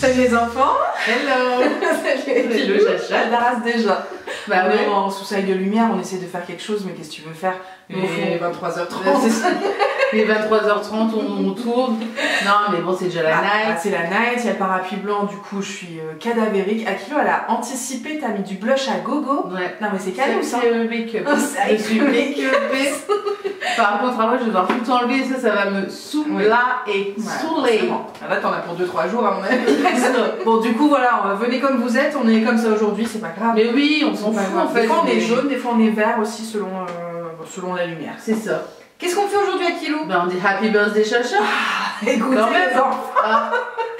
Salut les enfants. Hello. Salut le chacha. Elle la race déjà. Bah on ouais. est en sous-sail de lumière, on essaie de faire quelque chose, mais qu'est-ce que tu veux faire? Et Au fond, 23h30. Les 23h30, on tourne. Non, mais bon, c'est déjà la night. C'est la night, il y a le parapluie blanc, du coup je suis cadavérique. Akilo, elle a anticipé, t'as mis du blush à gogo. Ouais. Non mais c'est cadeau ça. C'est make-up. Oh, c'est Je suis make-upée. Par contre, après, je vais devoir tout enlever. Ça va me saouler et saouler. Là, t'en as pour 2-3 jours à mon avis. Bon, du coup, voilà, venez comme vous êtes, on est comme ça aujourd'hui, c'est pas grave. Mais oui, on s'en fout en fait. Des fois on est jaune, des fois on est vert aussi selon la lumière. C'est ça. Qu'est-ce qu'on fait aujourd'hui à Kilo? Ben, on dit Happy Birthday Chacha. Écoutez, Quand même. les enfants.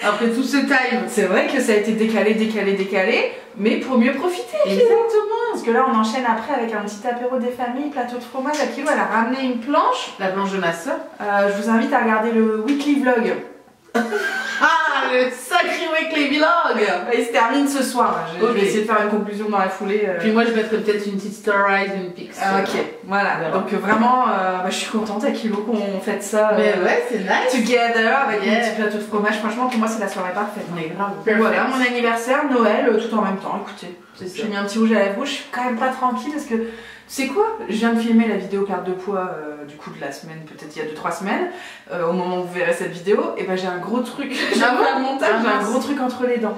Après tout ce time. C'est vrai que ça a été décalé, mais pour mieux profiter. Exactement. Parce que là, on enchaîne après avec un petit apéro des familles, plateau de fromage. À Kilo, elle a ramené une planche. La planche de ma soeur. Je vous invite à regarder le weekly vlog. Ah, le sacré weekly vlog. Il se termine ce soir. Je Ok. vais essayer de faire une conclusion dans la foulée. Puis moi, je mettrais peut-être une petite story, une pics. Ok, voilà. Donc vraiment, je suis contente à Kilo qu'on fête ça. Mais ouais, c'est nice. Together avec un petit plateau de fromage. Franchement, pour moi, c'est la soirée parfaite. Mais grave. Donc voilà, mon anniversaire, Noël, tout en même temps. Écoutez, C'est ça. j'ai mis un petit rouge à lèvres rouge. Je suis quand même pas tranquille parce que tu sais quoi? Je viens de filmer la vidéo perte de poids du coup de la semaine, peut-être il y a 2-3 semaines. Au moment où vous verrez cette vidéo, et ben j'ai un gros truc. J'ai Ah bon? pas le montage, Ah, j'ai un mince. gros truc entre les dents.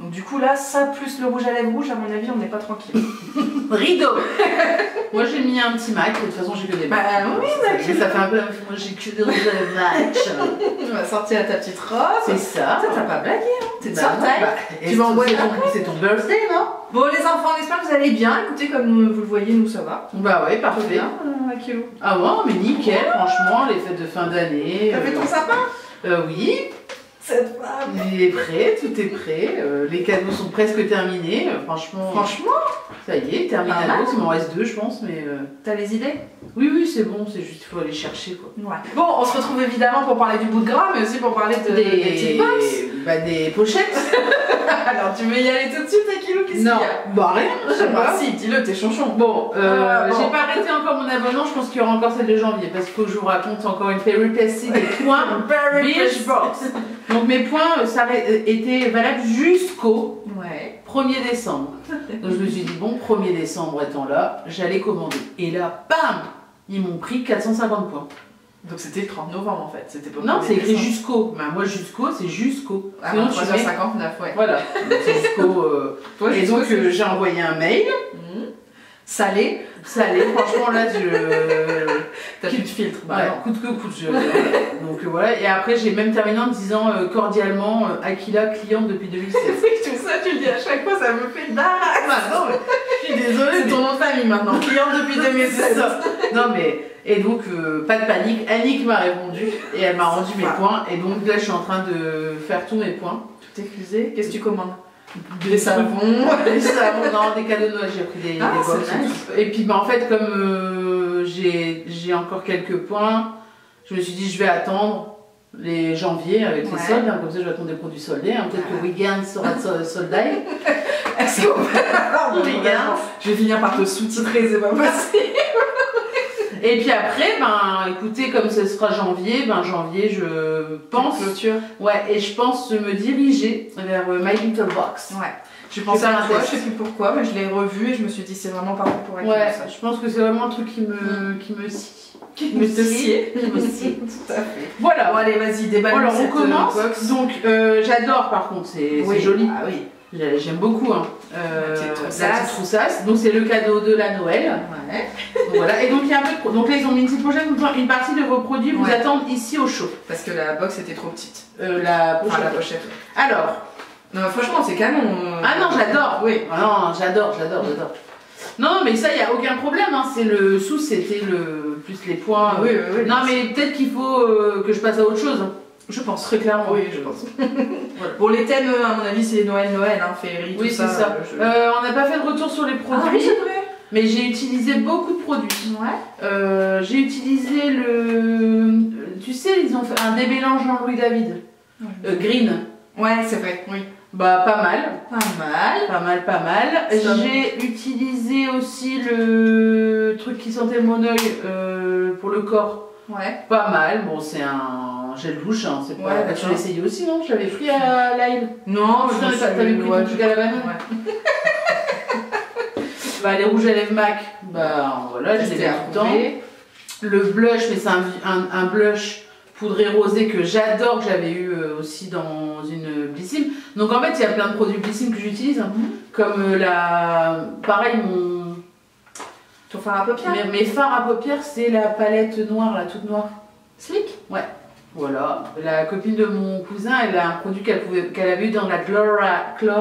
Donc du coup là, ça plus le rouge à lèvres rouge, à mon avis, on n'est pas tranquille. Rideau. Moi, j'ai mis un petit Mac. De toute façon, j'ai que des Bah Macs. oui, Ça fait un peu la même chose. Moi, j'ai que des Macs. Tu vas sortir ta petite robe. C'est ça. Ça, t'as pas blagué, hein? T'es de Bah, sortie. et Tu vas envoyer c'est ton birthday, non? Bon les enfants, on espère que vous allez bien. Écoutez, comme vous le voyez, nous ça va. Bah ouais, Tout parfait. bien, à Kilo. Ah ouais, mais nickel, franchement, les fêtes de fin d'année. T'as fait ton sapin? Oui, Cette femme. il est prêt, tout est prêt. Les cadeaux sont presque terminés. Franchement, ça y est, terminé. Pas mal. Il m'en reste 2, je pense, mais T'as les idées? oui, c'est bon, c'est juste qu'il faut aller chercher quoi. Ouais. Bon, on se retrouve évidemment pour parler du bout de gras, mais aussi pour parler des petites box. Bah, des pochettes. Alors, tu veux y aller tout de suite, à Kilo? Qu'est-ce qu'il y Non, a? bah rien, je sais pas. Si, dis-le, t'es chonchon. Bon, Bon. j'ai pas arrêté encore mon abonnement, je pense qu'il y aura encore celle de janvier parce qu'il faut que je vous raconte encore une péripétie des points Birchbox. Donc mes points étaient valables jusqu'au Ouais. 1er décembre. Donc je me suis dit, bon, 1er décembre étant là, j'allais commander. Et là, bam, ils m'ont pris 450 points. Donc c'était le 30 novembre en fait, c'était pas Non, le c'est écrit 1er jusqu'au. Bah, moi, jusqu'au, c'est jusqu'au. Ah, Sinon, tu mets... 3h59, ouais. Voilà, donc c'est jusqu'au. Toi, Et donc, j'ai envoyé un mail. Salé. Salé, franchement, là, T'as plus de filtre. Bah Ouais, non. coûte que coûte. Donc voilà, et après j'ai même terminé en disant cordialement Akila, cliente depuis 2016. Tout ça, tu le dis à chaque fois, ça me fait dalle. Non, mais je suis désolée. C'est ton nom de famille maintenant. Client depuis 2016. Non mais, et donc pas de panique, Annick m'a répondu et elle m'a rendu mes points. Et donc là je suis en train de faire tous mes points. Tout est fusé. Qu'est-ce que tu commandes? Des savons, des savons, non, des cadeaux de Noël, j'ai pris des box c'est et nice. tout. Et puis bah, en fait comme j'ai encore quelques points, je me suis dit je vais attendre les janvier avec les soldes, hein, comme ça je vais attendre des produits soldés, hein, peut-être que Weekend sera soldé. Est-ce qu'on peut avoir Pour les gars. Je vais finir par te sous-titrer, c'est pas possible. Et puis après, ben écoutez, comme ce sera janvier, ben janvier je pense, Clôture. ouais, et je pense me diriger vers My Little Box. Ouais. Je pensais faire à un toi, test. je sais plus pourquoi, mais je l'ai revu et je me suis dit c'est vraiment parfait pour elle. Ouais, ça. je pense que c'est vraiment un truc qui me scie. Qui me sied. Qui me scie. Tout à fait. Voilà. Bon allez, vas-y, déballe. Alors on commence. Donc j'adore par contre, c'est joli. Ah oui. J'aime beaucoup. Hein. La petite la troussasse. petite troussasse. Donc c'est le cadeau de la Noël. Ouais. Donc, voilà. Et donc il y a un peu de... Donc là ils ont mis une petite pochette, une partie de vos produits vous attendent ici au chaud. Parce que la box était trop petite. La pochette. Enfin, la pochette. Alors. Non, franchement, c'est canon. Ah non, j'adore. Oui. Ah non, j'adore. Non, mais ça, il n'y a aucun problème. Hein. C'est le sous, c'était le plus les points. Oui. Non, mais peut-être qu'il faut que je passe à autre chose. Je pense. Très clairement. Oui, je pense. Voilà. Pour les thèmes, à mon avis, c'est Noël, hein, féerie, Oui, tout c'est ça. On n'a pas fait de retour sur les produits. Ah oui, c'est vrai. Mais j'ai utilisé beaucoup de produits. Ouais. J'ai utilisé le... Tu sais, ils ont fait un démélange Jean-Louis David. Green. Ouais, c'est vrai, oui. Bah, pas mal. Pas mal. J'ai utilisé aussi le truc qui sentait le monoeil pour le corps. Ouais. Pas mal. Bon, c'est un un gel douche, hein, c'est pas... Ouais, tu l'as essayé aussi, non? Je l'avais pris à Lyle. Non, t'avais pris ton truc à la banane. Ouais. Bah, les rouges à lèvres MAC, bah voilà, je les mets tout le temps. Le blush, mais c'est un blush poudré rosé que j'adore, que j'avais eu aussi dans une Blissim. Donc en fait, il y a plein de produits Blissim que j'utilise, hein, comme pareil, ton fard à paupières. Mes fards à paupières, c'est la palette noire, la toute noire. Slick. Ouais. Voilà. La copine de mon cousin, elle a un produit qu'elle avait eu dans la Gloria. Tu vois,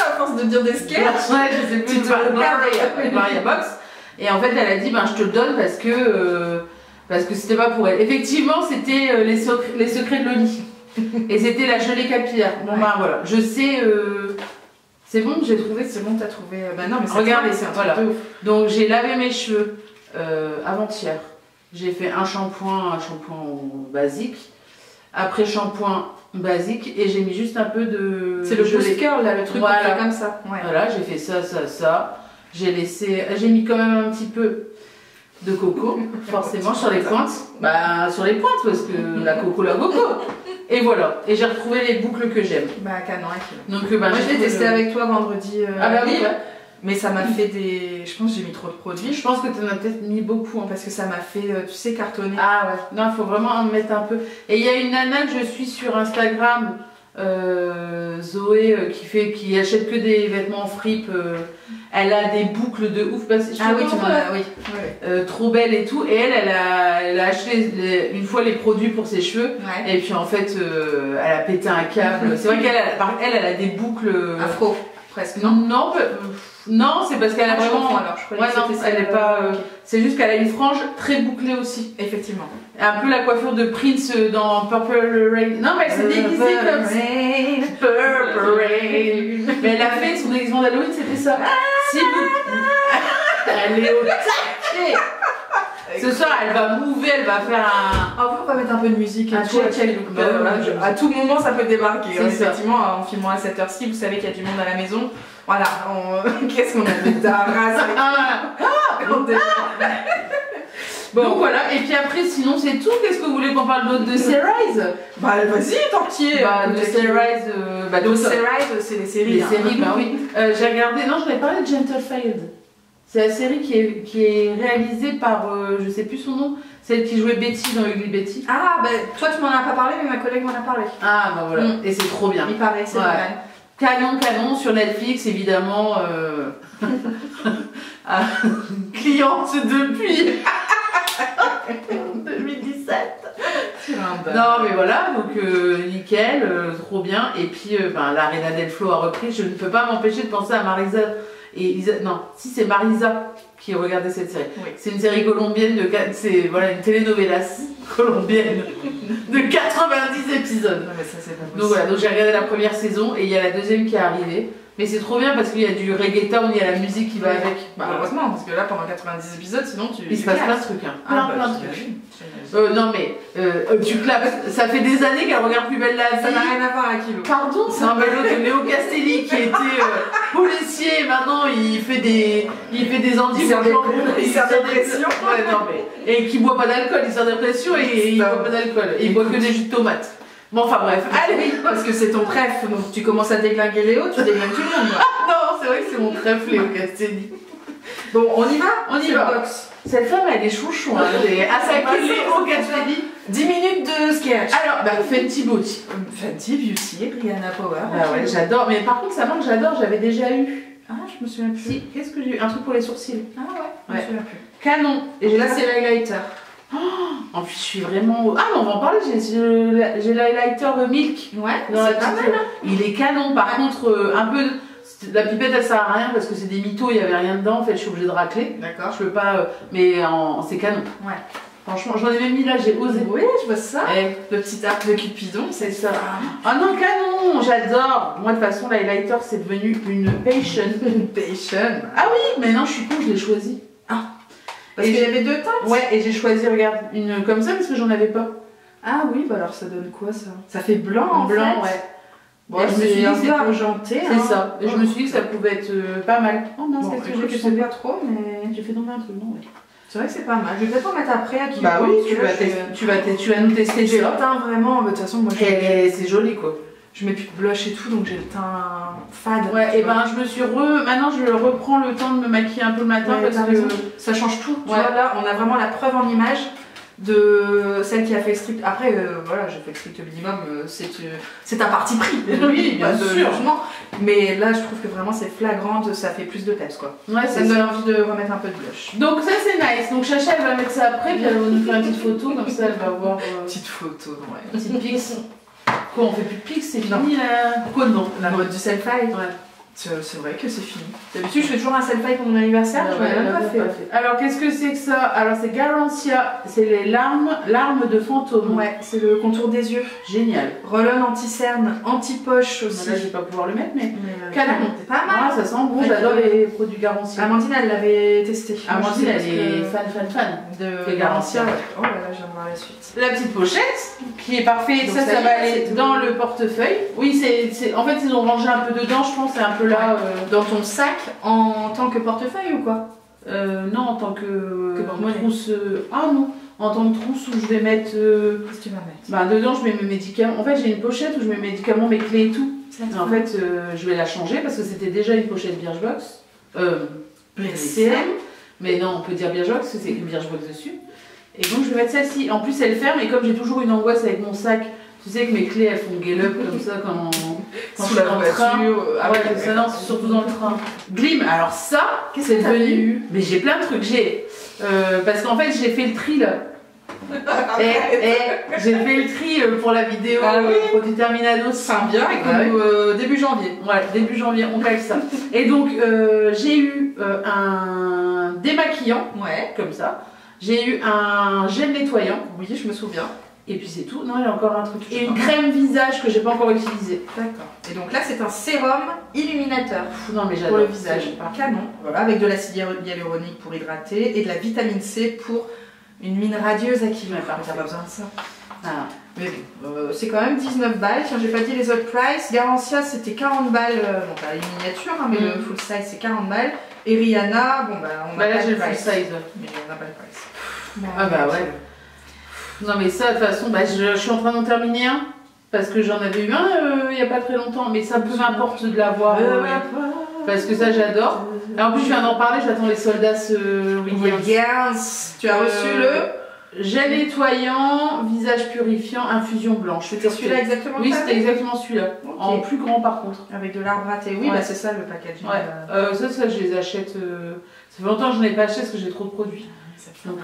à force de dire des sketchs. Ouais, je sais plus. Gloria Box. Et en fait, elle a dit, ben, je te le donne parce que c'était pas pour elle. Effectivement, c'était les secrets de Loli. Et c'était la gelée capillaire. Bon, ben voilà. Je sais. C'est bon, j'ai trouvé. C'est bon, t'as trouvé. Bah non, mais regardez, c'est un voilà. truc de ouf. Donc, j'ai lavé mes cheveux avant-hier. J'ai fait un shampoing basique. Après shampoing basique. Et j'ai mis juste un peu de. C'est le boost curl, là, le truc voilà. comme ça. Ouais. Voilà, j'ai fait ça. J'ai mis quand même un petit peu de coco, forcément, sur les pointes. Bah, sur les pointes, parce que la coco. Et voilà. Et j'ai retrouvé les boucles que j'aime. Bah, canon. Donc, bah, moi, je l'ai testé avec toi vendredi. Ah, bah oui, ouais. Mais ça m'a fait des. Je pense que j'ai mis trop de produits. Je pense que tu en as peut-être mis beaucoup. Hein. Parce que ça m'a fait, tu sais, cartonner. Ah ouais. Non, il faut vraiment en mettre un peu. Et il y a une nana que je suis sur Instagram, Zoé, qui achète que des vêtements en fripe. Elle a des boucles de ouf. Bah, ah oui, tu m'en as, oui. Trop belle et tout. Et elle a acheté une fois les produits pour ses cheveux. Ouais. Et puis en fait, elle a pété un câble. C'est vrai qu'elle a des boucles. Afro, presque. Non, c'est parce qu'elle a vraiment. Alors, je croyais que elle est pas. C'est juste qu'elle a une frange très bouclée aussi. Effectivement. Un peu la coiffure de Prince dans Purple Rain. Non, mais elle s'est déguisée comme ça. Purple Rain. Mais elle a fait son déguisement d'Halloween, c'était ça. Si vous. Elle est au taquet. Ce soir, elle va mouver, elle va faire un. En vrai, on va mettre un peu de musique. À tout moment, ça peut débarquer. Effectivement, en filmant à cette heure-ci, vous savez qu'il y a du monde à la maison. Voilà, qu'est-ce qu'on avait d'arras. Bon, donc voilà, et puis après, sinon, c'est tout. Qu'est-ce que vous voulez qu'on parle d'autre de Series? Bah, vas-y, tant pis. De Series, donc Series, c'est les séries. Les séries, bah oui. J'ai regardé, non, j'avais parlé de Gentlefield. C'est la série qui est réalisée par, je sais plus son nom, celle qui jouait Betty dans Ugly Betty. Ah, bah toi tu m'en as pas parlé, mais ma collègue m'en a parlé. Ah, bah voilà, et c'est trop bien. Il paraît, c'est vrai. Canon, sur Netflix, évidemment. Cliente depuis 2017. Non, mais voilà, donc nickel, trop bien. Et puis, la Reina Del Flow a repris. Je ne peux pas m'empêcher de penser à Marisa. Non, si c'est Marisa qui regardait cette série. Oui. C'est une série colombienne c'est une telenovelas colombienne de 90 épisodes. Non, mais ça, c'est pas possible. Donc voilà, donc j'ai regardé la première saison et il y a la deuxième qui est arrivée. Mais c'est trop bien parce qu'il y a du reggaeton, il y a la musique qui va avec. Bah, heureusement, parce que là pendant 90 épisodes, sinon il se passe plein de trucs. Hein. Plein de trucs. Non mais tu clapes, ça fait des années qu'elle regarde Plus belle la vie. Ça n'a rien à voir avec Kilo. Pardon, c'est un vélo de Léo Castelli qui était policier et maintenant il fait des endives. Il sert des pressions. Ouais, non mais. Et qui boit pas d'alcool, il sert des pressions et il boit pas d'alcool. Il boit que des jus de tomates. Bon, enfin bref, allez. Parce que c'est ton préf, donc tu commences à déglinguer Léo, tu déglingues tout le monde. Non, c'est vrai que c'est mon préf Léo Castelli. Bon, on y va. Box. Cette femme, elle est chouchou. Hein. Asahi Léo Castelli. 10 minutes de sketch. Alors, Fenty Beauty. Fenty Beauty, Rihanna Power. Ah ouais, j'adore. Mais par contre, ça manque, j'adore, j'avais déjà eu. Ah, je me souviens plus. Si, qu'est-ce que j'ai eu? Un truc pour les sourcils. Ah ouais, je me souviens plus. Canon. Et là, c'est l'highlighter. En plus, je suis vraiment. Ah, mais on va en parler. J'ai l'highlighter Milk. Ouais, c'est pas mal. Il est canon. Par contre, un peu. La pipette, elle sert à rien parce que c'est des mythos, il n'y avait rien dedans. En fait, je suis obligée de racler. D'accord. Je peux pas. Mais c'est canon. Ouais. Franchement, j'en ai même mis là, j'ai osé. Oui, je vois ça. Le petit arc de Cupidon, c'est ça. Ah non, canon, j'adore. Moi, de toute façon, l'highlighter, c'est devenu une passion. Une passion. Ah oui, mais non, je suis con, je l'ai choisi. Ah. Parce qu'il y avait deux teintes. Ouais, et j'ai choisi, regarde, une comme ça parce que j'en avais pas. Ah oui, bah alors ça donne quoi ça? Ça fait blanc en fait. Ouais. Bon, je me suis dit que c'est argenté. C'est ça. Et je me suis dit que ça pouvait être pas mal. Oh non, c'est que je sais pas trop, mais j'ai fait tomber un truc, non? Ouais. C'est vrai que c'est pas mal. Je vais peut-être en mettre après à qui. Bah oui, tu vas nous tester j'ai le ça. teint vraiment, de toute façon, moi Et c'est joli quoi. je mets plus de blush et tout, donc j'ai le teint fade. Ouais, et ben je me suis maintenant je reprends le temps de me maquiller un peu le matin Ouais, parce que ça change tout. Tu vois, là, on a vraiment la preuve en image de celle qui a fait strict. Après, voilà, j'ai fait strict minimum, c'est un parti pris. Oui, bien sûr. Jugement. Mais là, je trouve que vraiment c'est flagrant, ça fait plus de peps quoi. Ouais, Ça me donne envie de remettre un peu de blush. Donc ça c'est nice. Donc Chacha elle va mettre ça après, puis elle va nous faire une petite photo, comme ça elle va voir. Petite photo, ouais. Une petite pix. Quoi, on fait plus de pix, c'est fini là. Quoi, non. La mode du selfie. Ouais. C'est vrai que c'est fini. D'habitude, je fais toujours un selfie pour mon anniversaire, je ouais, l'ai même pas fait. Alors, qu'est-ce que c'est que ça? Alors, c'est Garancia, c'est les larmes de fantôme. Ouais, c'est le contour des yeux. Génial. Roll-on anti-cerne, anti-poche aussi. Là, je vais pas pouvoir le mettre, mais. Canon, c'est pas mal. Ah, ça sent bon, j'adore les produits Garancia. Amandine, elle l'avait testé. Amandine, elle est fan de Garancia. Ouais. Oh là là, je viens de voir la suite. La petite pochette, qui est parfaite, Donc ça va aller dans le portefeuille. Oui, en fait, ils ont rangé un peu dedans, je pense, c'est un peu là. Dans ton sac en tant que portefeuille ou quoi? Non, en tant que porte-monnaie. trousse. Ah non, en tant que trousse où je vais mettre. Qu'est-ce que tu vas mettre? Bah, dedans, je mets mes médicaments. En fait, j'ai une pochette où je mets mes médicaments, mes clés et tout. Et en fait, je vais la changer parce que c'était déjà une pochette Birchbox. BCM. Mais non, on peut dire Birchbox parce que c'est écrit Birchbox dessus. Et donc, je vais mettre celle-ci. En plus, elle ferme et comme j'ai toujours une angoisse avec mon sac. Tu sais que mes clés elles font gallop comme ça quand je suis dans le train. Ah ouais, ça non, c'est surtout dans le train. Glim, alors ça, c'est devenu. Mais j'ai plein de trucs. Parce qu'en fait, j'ai fait le tri là. J'ai fait le tri pour la vidéo produit Terminados. C'est bien, et début janvier. Ouais, début janvier, on calque ça. Et donc, j'ai eu un démaquillant, comme ça. J'ai eu un gel nettoyant. Oui, je me souviens. Et puis c'est tout. Non, il y a encore un truc. Et une crème visage que j'ai pas encore utilisée. D'accord. Et donc là, c'est un sérum illuminateur. Non, mais j'adore. Pour le visage. Canon. Voilà, avec de l'acide hyaluronique pour hydrater et de la vitamine C pour une mine radieuse activée. T'as pas besoin de ça. Ah. Mais bon, c'est quand même 19 balles. Tiens, j'ai pas dit les autres prices. Garancia, c'était 40 balles. Bon, t'as les miniatures, hein, mais le full size, c'est 40 balles. Et Rihanna, bon, bah, on a là, pas j'ai le le full price. size. Mais on n'a pas le price. Ah bah ouais. Non mais ça de toute façon, je suis en train d'en terminer un parce que j'en avais eu un il n'y a pas très longtemps, mais ça peu m'importe de l'avoir parce que ça j'adore. Et en plus je viens d'en parler, j'attends les soldats Williams. Tu as reçu le gel nettoyant, visage purifiant, infusion blanche. C'était celui-là exactement? Oui, c'était exactement celui-là. Okay. En plus grand par contre. Avec de l'arbre à thé. Oui, bah c'est ça le packaging. Ouais. Ça je les achète. Ça fait longtemps que je n'en ai pas acheté parce que j'ai trop de produits. Donc,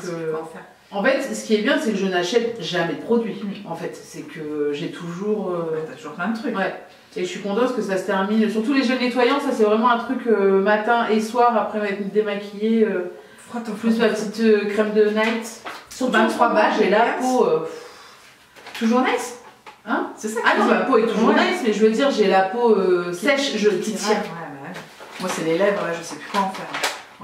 en fait, ce qui est bien, c'est que je n'achète jamais de produits. En fait, c'est que j'ai toujours. T'as toujours plein de trucs. Ouais. Et je suis contente parce que ça se termine. Surtout les gels nettoyants, ça c'est vraiment un truc matin et soir après m'être démaquillée. Plus ma petite crème de night. Sur 23 balles, j'ai la peau. Toujours nice? Hein? C'est ça? Ah non, ma peau est toujours nice, mais je veux dire, j'ai la peau sèche, qui tire. Moi, c'est les lèvres, je sais plus quoi en faire.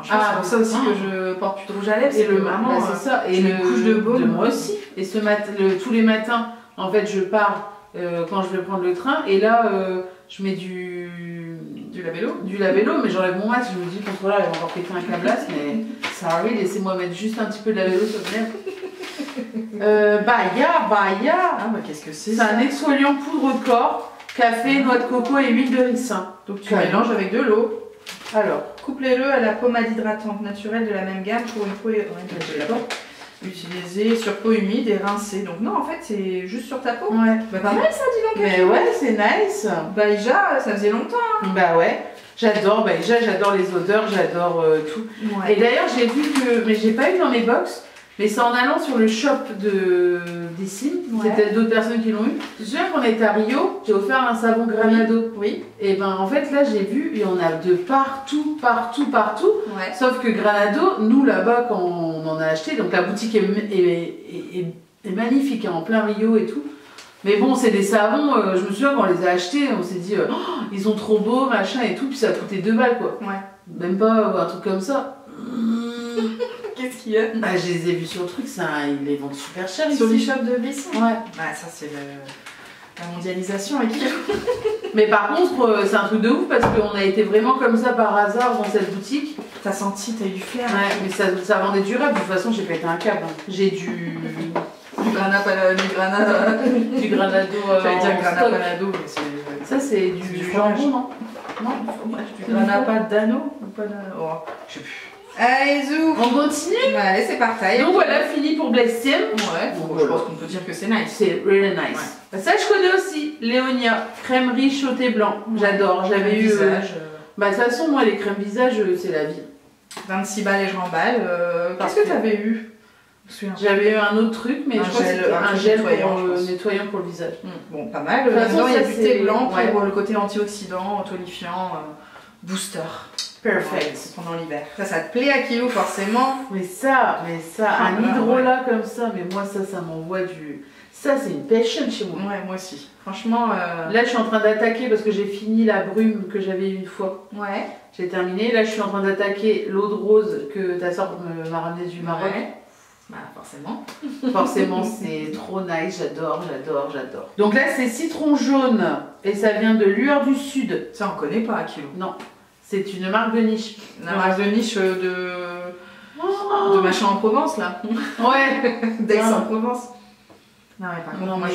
C'est pour ça aussi que je porte plus de rouge à lèvres. Et le maman, c'est ça. Et les couches de baume. Moi aussi. Et tous les matins, en fait, je pars quand je vais prendre le train. Et là, je mets du labello. Du labello, mais j'enlève mon masque. Je me dis, contrôleur, il va encore péter un câblasse. Mais ça arrive, laissez-moi mettre juste un petit peu de labello sur le lèvres. Baya. Ah, bah qu'est-ce que c'est? C'est un exfoliant poudre de corps, café, noix de coco et huile de ricin. Donc tu mélanges avec de l'eau. Alors, couplez-le à la pommade hydratante naturelle de la même gamme pour une peau utilisée sur peau humide et rincée. Donc non, en fait, c'est juste sur ta peau. Ouais. Bah pas mal ça, dis donc. Mais ouais, c'est nice. Bah déjà, ça faisait longtemps. Hein. Bah ouais. J'adore, j'adore les odeurs, j'adore tout. Ouais. Et d'ailleurs, j'ai vu que, mais j'ai pas eu dans mes box, mais c'est en allant sur le shop des Sims, c'était d'autres personnes qui l'ont eu. Je me souviens qu'on était à Rio, j'ai offert un savon Granado. Oui. Et ben en fait là j'ai vu, il y en a de partout. Ouais. Sauf que Granado, nous là-bas quand on en a acheté, donc la boutique est magnifique, hein, en plein Rio et tout. Mais bon, c'est des savons, je me souviens quand on les a achetés, on s'est dit, ils sont trop beaux, machin et tout, puis ça a coûté 2 balles quoi. Ouais. Même pas un truc comme ça. Qu'est-ce qu'il y a? Bah, je les ai vus sur le truc, ils les vendent super cher ici. Sur l'e-shop de Besson? Ouais. Bah, ça, c'est la mondialisation avec Mais par contre, c'est un truc de ouf parce qu'on a été vraiment comme ça par hasard dans cette boutique. T'as senti, t'as eu du flair. Ouais, mais ça rendait durable. De toute façon, j'ai pété un câble. Hein. J'ai du granado. J'allais dire grana-panado, mais c'est. Ça, c'est du jambon, non? Non, du grana-padano. Oh, je sais plus. Allez, zou. On continue. Allez, c'est parti. Donc voilà, fini pour Blessien. Ouais, bon, je pense qu'on peut dire que c'est nice. C'est really nice. Ouais. Ça, je connais aussi. Léonia, crème riche au thé blanc. J'adore. J'avais eu. Bah, de toute façon, moi, les crèmes visage, c'est la vie. 26 balles et je remballe. Qu'est-ce que t'avais eu? J'avais eu un autre truc, mais je crois que c'était un gel nettoyant pour le visage. Bon, pas mal. Maintenant, il y a du thé blanc pour le côté antioxydant, tonifiant, booster. Perfect. Pendant l'hiver. Ça te plaît à kilo forcément. Mais ça, un hydrolat comme ça, mais moi ça m'envoie du... Ça, c'est une passion chez moi. Ouais, moi aussi. Franchement... Là, je suis en train d'attaquer parce que j'ai fini la brume que j'avais une fois. Ouais. J'ai terminé. Là, je suis en train d'attaquer l'eau de rose que ta soeur m'a ramenée du Maroc. Ouais. Bah, forcément. Forcément, c'est trop nice. J'adore. Donc là, c'est citron jaune et ça vient de Lueur du Sud. Ça, on connaît pas à kilo. Non. C'est une marque de niche. Une marque de niche de machin en Provence, là. Ouais. d'Aix-en-Provence. Non, mais par contre, moi,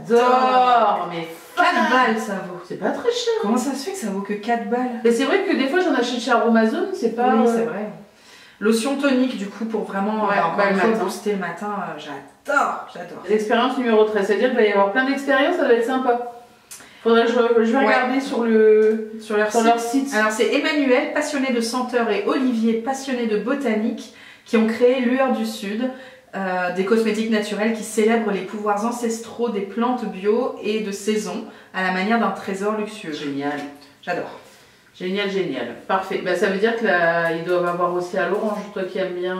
j'adore. Mais 4 balles, ça vaut. C'est pas très cher. Comment ça se fait que ça vaut que 4 balles? Mais c'est vrai que des fois, j'en achète chez Aromazone, c'est pas... Oui, c'est vrai. Lotion tonique, du coup, pour vraiment booster le matin, j'adore. L'expérience numéro 13, c'est-à-dire qu'il va y avoir plein d'expériences, ça va être sympa. Faudrait que je vais regarder sur leur site. Alors c'est Emmanuel, passionné de senteurs, et Olivier, passionné de botanique, qui ont créé Lueur du Sud, des cosmétiques naturels qui célèbrent les pouvoirs ancestraux des plantes bio et de saison à la manière d'un trésor luxueux. Génial. J'adore. Génial. Parfait. Bah, ça veut dire qu'ils doivent avoir aussi à l'orange, toi qui aimes bien...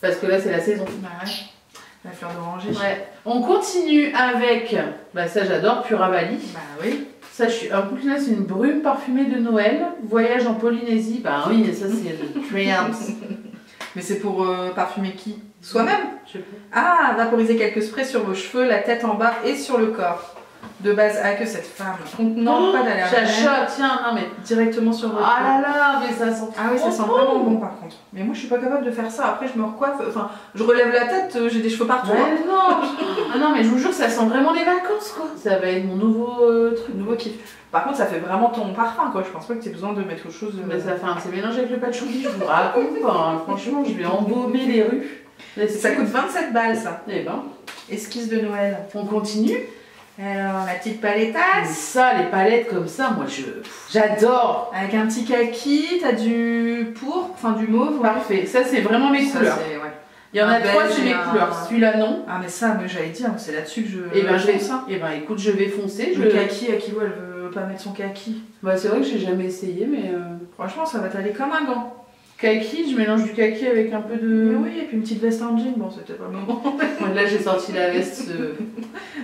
Parce que là, c'est la saison. Bah ouais. La fleur d'oranger. Ouais. On continue avec... Bah ça, j'adore, Purabali. Bah oui. Ça, un coup là, c'est une brume parfumée de Noël. Voyage en Polynésie. Bah oui, ça, c'est le Triumphs. Mais c'est pour parfumer qui? Soi-même? Je sais pas. Ah, vaporiser quelques sprays sur vos cheveux, la tête en bas et sur le corps. De base, que cette femme. Non, pas d'allergie. Chacha, tiens, non mais... Directement sur votre Ah là là, mais ça sent... Ah oui, ça sent vraiment bon par contre. Mais moi, je suis pas capable de faire ça. Après, je me recoiffe. Enfin, je relève la tête, j'ai des cheveux partout. Ouais, non. Ah non, mais je vous jure, ça sent vraiment les vacances, quoi. Ça va être mon nouveau truc. Nouveau kiff. Par contre, ça fait vraiment ton parfum, quoi. Je pense pas que tu aies besoin de mettre autre chose. Mais ça fait un petit mélange avec le patchouli, je vous raconte pas. Hein. Franchement, je vais embaumer les rues. Ça coûte 27 balles, ça. Eh ben. Esquisse de Noël. On continue. Alors, la petite palettasse. Ça, les palettes comme ça, moi, j'adore. Avec un petit kaki, t'as du pourpre, enfin du mauve. Parfait. Ça, c'est vraiment mes couleurs. Ouais. Il y en a 3, c'est mes couleurs. Celui-là, non. Ah, mais ça, j'allais dire, c'est là-dessus que je. Et ben, je vais ça. Et ben, écoute, je vais foncer. Le kaki, à qui elle veut pas mettre son kaki? Bah, c'est vrai que j'ai jamais essayé, mais. Franchement, ça va t'aller comme un gant. Kaki, je mélange du kaki avec un peu de... Mais oui, et puis une petite veste en jean, bon c'était pas le moment. Là j'ai sorti la veste...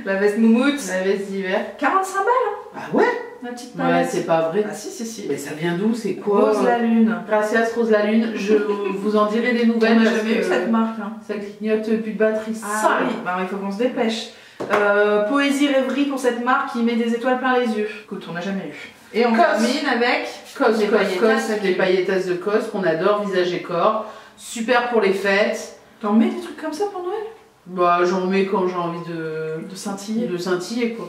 La veste moumoute. La veste d'hiver. 45 balles hein. Ah ouais. La petite palette. Ouais, c'est pas vrai. Ah si. Mais ça vient d'où? C'est quoi? Rose la Lune. Gracias Rose la Lune, je vous en dirai des nouvelles. On n'a jamais eu cette marque. Hein. Ça clignote plus de batterie. Ah oui, bah, il faut qu'on se dépêche. Poésie rêverie pour cette marque qui met des étoiles plein les yeux. Écoute, on n'a jamais eu. Et on termine avec les pailletasses de Cos qu'on adore, visage et corps. Super pour les fêtes. T'en mets des trucs comme ça pour Noël? Bah j'en mets quand j'ai envie de scintiller. De scintiller quoi.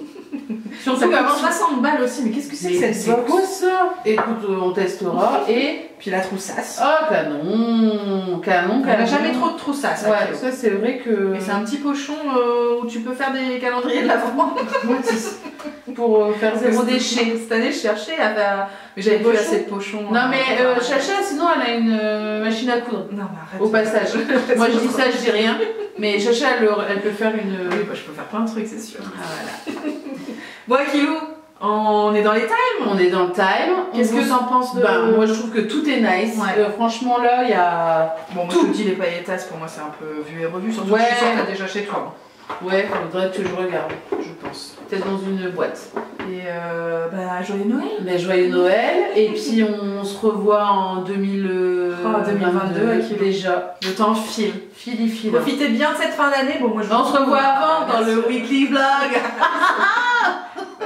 Surtout ça coûte 60 balles aussi, mais qu'est-ce que c'est que cette box? C'est quoi ça? Écoute, on testera. Et puis la troussasse. Oh canon. On n'a jamais trop de troussasse. Ouais, ça c'est vrai que... Et c'est un petit pochon où tu peux faire des calendriers de l'Avent. Pour faire zéro déchet. Cette année, je cherchais à faire... Mais j'avais pas assez de pochons. Non mais Chacha, sinon elle a une machine à coudre. Non mais arrête. Au passage. Moi je dis ça, je dis rien. Mais Chacha, elle peut faire une... Oui, bah, je peux faire plein de trucs, c'est sûr. Ah voilà. Bon, Akilou, on est dans les times. On est dans le time. Qu'est-ce que t'en penses de... Bah, moi je trouve que tout est nice. Ouais. Franchement là, il y a... Bon, moi je te dis, les pailletasses, pour moi c'est un peu vu et revu. Surtout que je suis sûre que t'as déjà chez toi. Ouais, faudrait que je regarde, je pense. Peut-être dans une boîte. Et bah, joyeux Noël. Mais joyeux Noël. Et puis on se revoit en 2022 Akilou. Déjà. Le temps file. File. Profitez bien de cette fin d'année. Bon, moi on se revoit avant dans le weekly vlog.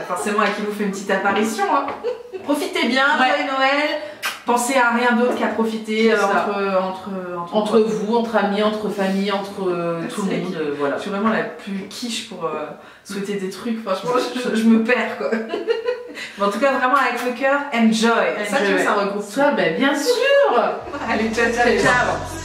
Forcément, Akilou fait une petite apparition. Hein. Profitez bien, joyeux Noël. pensez à rien d'autre qu'à profiter entre vous, entre amis, entre familles, entre tout le monde. Voilà. Je suis vraiment la plus quiche pour souhaiter des trucs. Franchement, je me perds quoi. Mais en tout cas, vraiment avec le cœur, enjoy. Ça, tu veux, ça regroupe. Ça, ben bien sûr. Allez, ciao, ciao. Ciao.